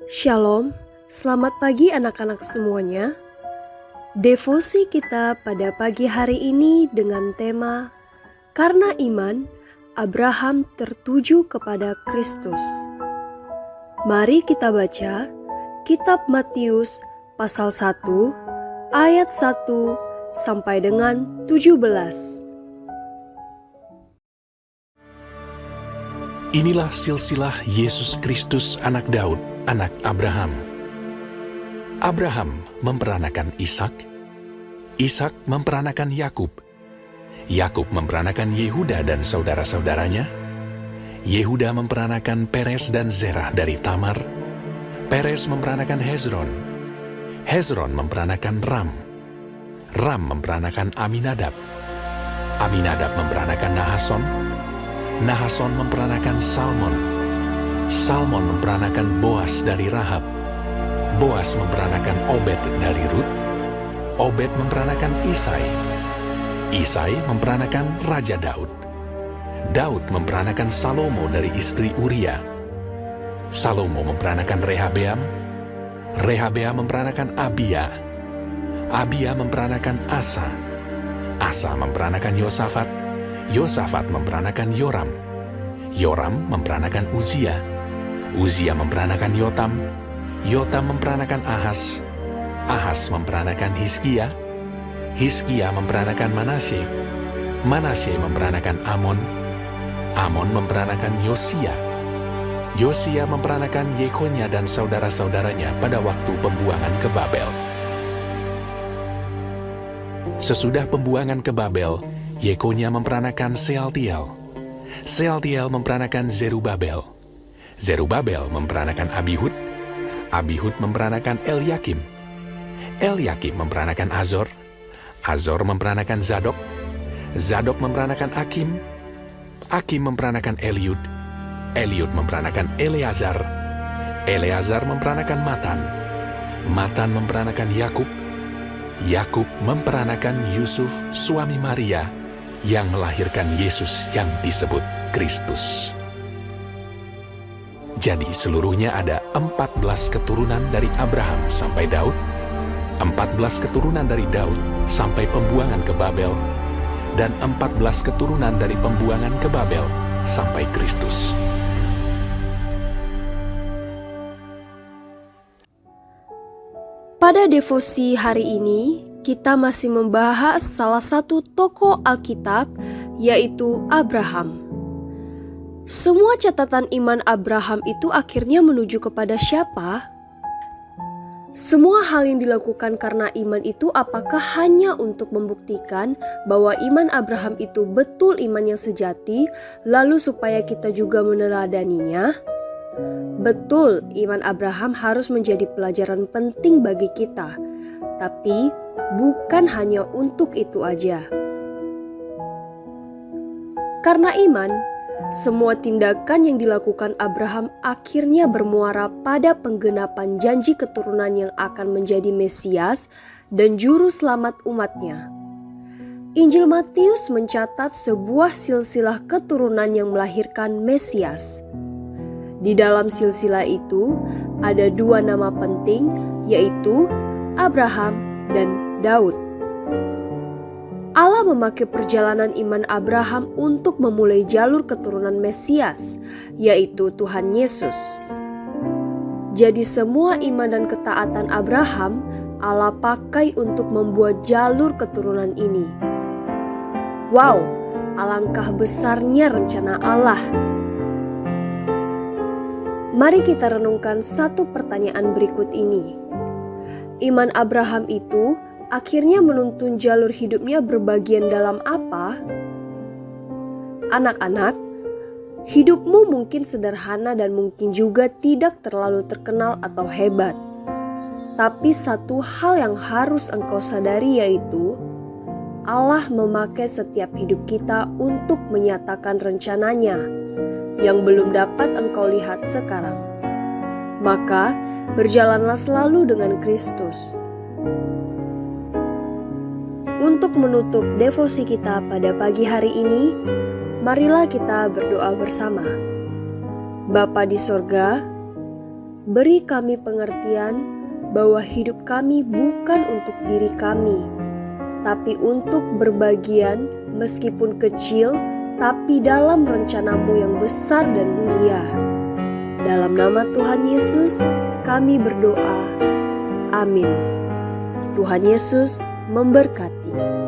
Shalom, selamat pagi anak-anak semuanya. Devosi kita pada pagi hari ini dengan tema Karena Iman, Abraham tertuju kepada Kristus. Mari kita baca Kitab Matius pasal 1 ayat 1 sampai dengan 17. Inilah silsilah Yesus Kristus anak Daud, anak Abraham. Abraham memperanakan Ishak, Ishak memperanakan Yakub, Yakub memperanakan Yehuda dan saudara-saudaranya, Yehuda memperanakan Peres dan Zerah dari Tamar, Peres memperanakan Hezron, Hezron memperanakan Ram, Ram memperanakan Aminadab, Aminadab memperanakan Nahason, Nahason memperanakan Salmon, Salmon memperanakan Boas dari Rahab, Boas memperanakan Obed dari Rut, Obed memperanakan Isai, Isai memperanakan Raja Daud, Daud memperanakan Salomo dari istri Uria, Salomo memperanakan Rehabeam, Rehabeam memperanakan Abia, Abia memperanakan Asa, Asa memperanakan Yosafat, Yosafat memperanakan Yoram, Yoram memperanakan Uzia, Uzia memperanakan Yotam, Yotam memperanakan Ahas, Ahas memperanakan Hizkia, Hizkia memperanakan Manasye, Manasye memperanakan Amon, Amon memperanakan Yosia, Yosia memperanakan Yekonya dan saudara-saudaranya pada waktu pembuangan ke Babel. Sesudah pembuangan ke Babel, Yekonya memperanakan Sealtiel, Sealtiel memperanakan Zerubabel, Zerubabel memperanakan Abihud, Abihud memperanakan Eliakim, Eliakim memperanakan Azor, Azor memperanakan Zadok, Zadok memperanakan Akim, Akim memperanakan Eliud, Eliud memperanakan Eleazar, Eleazar memperanakan Matan, Matan memperanakan Yakub, Yakub memperanakan Yusuf suami Maria yang melahirkan Yesus yang disebut Kristus. Jadi seluruhnya ada 14 keturunan dari Abraham sampai Daud, 14 keturunan dari Daud sampai pembuangan ke Babel, dan 14 keturunan dari pembuangan ke Babel sampai Kristus. Pada devosi hari ini, kita masih membahas salah satu tokoh Alkitab, yaitu Abraham. Semua catatan iman Abraham itu akhirnya menuju kepada siapa? Semua hal yang dilakukan karena iman itu apakah hanya untuk membuktikan bahwa iman Abraham itu betul iman yang sejati, lalu supaya kita juga meneladaninya? Betul, iman Abraham harus menjadi pelajaran penting bagi kita, tapi bukan hanya untuk itu aja. Karena iman, semua tindakan yang dilakukan Abraham akhirnya bermuara pada penggenapan janji keturunan yang akan menjadi Mesias dan juru selamat umatnya. Injil Matius mencatat sebuah silsilah keturunan yang melahirkan Mesias. Di dalam silsilah itu ada dua nama penting, yaitu Abraham dan Daud. Allah memakai perjalanan iman Abraham untuk memulai jalur keturunan Mesias, yaitu Tuhan Yesus. Jadi semua iman dan ketaatan Abraham Allah pakai untuk membuat jalur keturunan ini. Wow, alangkah besarnya rencana Allah. Mari kita renungkan satu pertanyaan berikut ini. Iman Abraham itu akhirnya menuntun jalur hidupnya berbagian dalam apa? Anak-anak, hidupmu mungkin sederhana dan mungkin juga tidak terlalu terkenal atau hebat. Tapi satu hal yang harus engkau sadari yaitu Allah memakai setiap hidup kita untuk menyatakan rencananya yang belum dapat engkau lihat sekarang. Maka, berjalanlah selalu dengan Kristus. Untuk menutup devosi kita pada pagi hari ini, marilah kita berdoa bersama. Bapa di sorga, beri kami pengertian bahwa hidup kami bukan untuk diri kami, tapi untuk berbagian meskipun kecil, tapi dalam rencanamu yang besar dan mulia. Dalam nama Tuhan Yesus, kami berdoa. Amin. Tuhan Yesus memberkati.